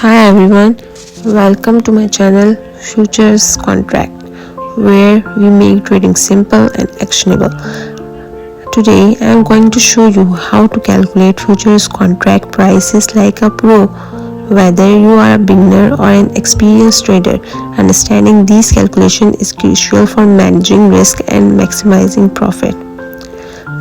Hi everyone, welcome to my channel Futures Contract, where we make trading simple and actionable. Today I am going to show you how to calculate futures contract prices like a pro. Whether you are a beginner or an experienced trader, understanding these calculations is crucial for managing risk and maximizing profit.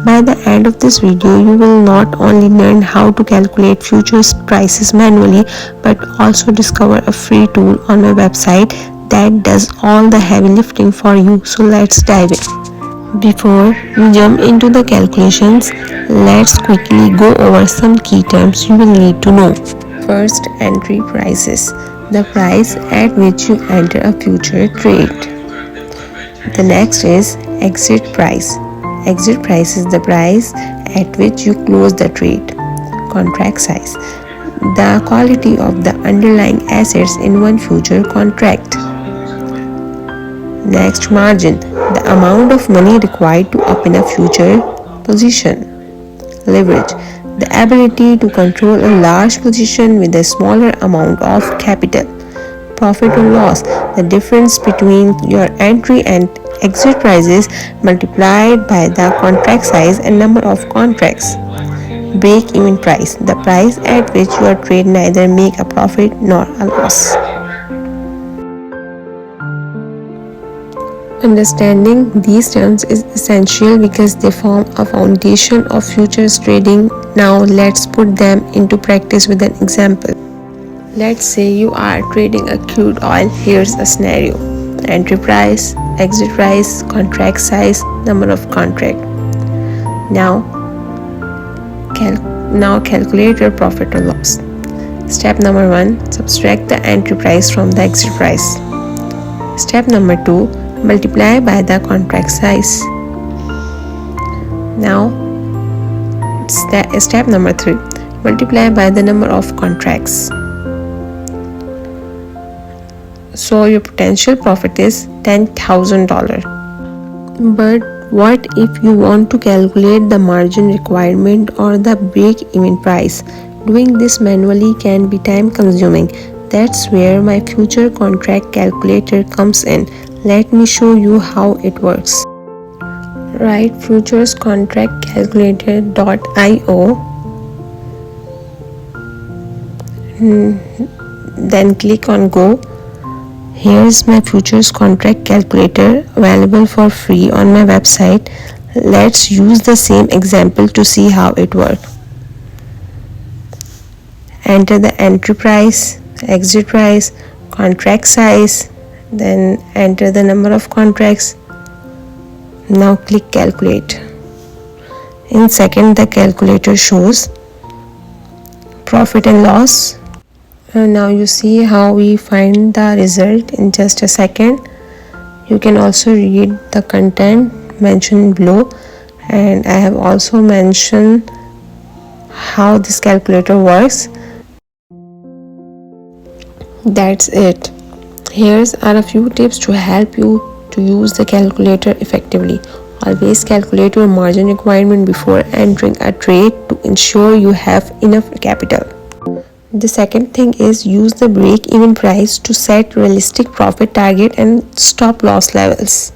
By the end of this video, you will not only learn how to calculate futures prices manually, but also discover a free tool on my website that does all the heavy lifting for you. So let's dive in. Before we jump into the calculations, let's quickly go over some key terms you will need to know. First, entry prices, the price at which you enter a future trade. The next is exit price. Exit price is the price at which you close the trade. Contract size, the quality of the underlying assets in one future contract. Next, margin, the amount of money required to open a future position. Leverage, the ability to control a large position with a smaller amount of capital. Profit or loss, the difference between your entry and exit prices multiplied by the contract size and number of contracts. Break-even price, the price at which your trade neither make a profit nor a loss. Understanding these terms is essential because they form a foundation of futures trading. Now let's put them into practice with an example. Let's say you are trading a crude oil. Here's a scenario. Entry price, exit price, contract size, number of contract. Now calculate your profit or loss. Step number 1, subtract the entry price from the exit price. Step number 2, multiply by the contract size. Now step number 3, multiply by the number of contracts. So your potential profit is $10,000. But what if you want to calculate the margin requirement or the break-even price? Doing this manually can be time consuming. That's where my future contract calculator comes in. Let me show you how it works. Write futures contract calculator.io, then click on go. Here's my futures contract calculator available for free on my website. Let's use the same example to see how it works. Enter the entry price, exit price, contract size, then enter the number of contracts. Now click calculate. In second, the calculator shows profit and loss. And now you see how we find the result in just a second. You can also read the content mentioned below, and I have also mentioned how this calculator works. That's it. Here's are a few tips to help you to use the calculator effectively. Always calculate your margin requirement before entering a trade to ensure you have enough capital. The second thing is use the break-even price to set realistic profit target and stop loss levels.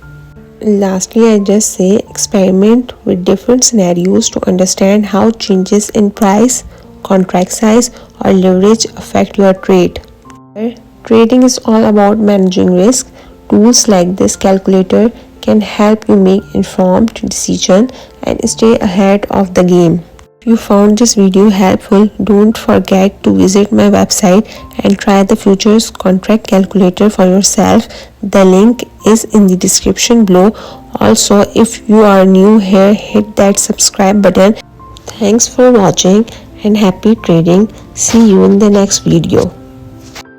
Lastly, I just say experiment with different scenarios to understand how changes in price, contract size, or leverage affect your trade. Trading is all about managing risk. Tools like this calculator can help you make informed decisions and stay ahead of the game. If you found this video helpful, don't forget to visit my website and try the futures contract calculator for yourself. The link is in the description below. Also, if you are new here, hit that subscribe button. Thanks for watching and happy trading. See you in the next video.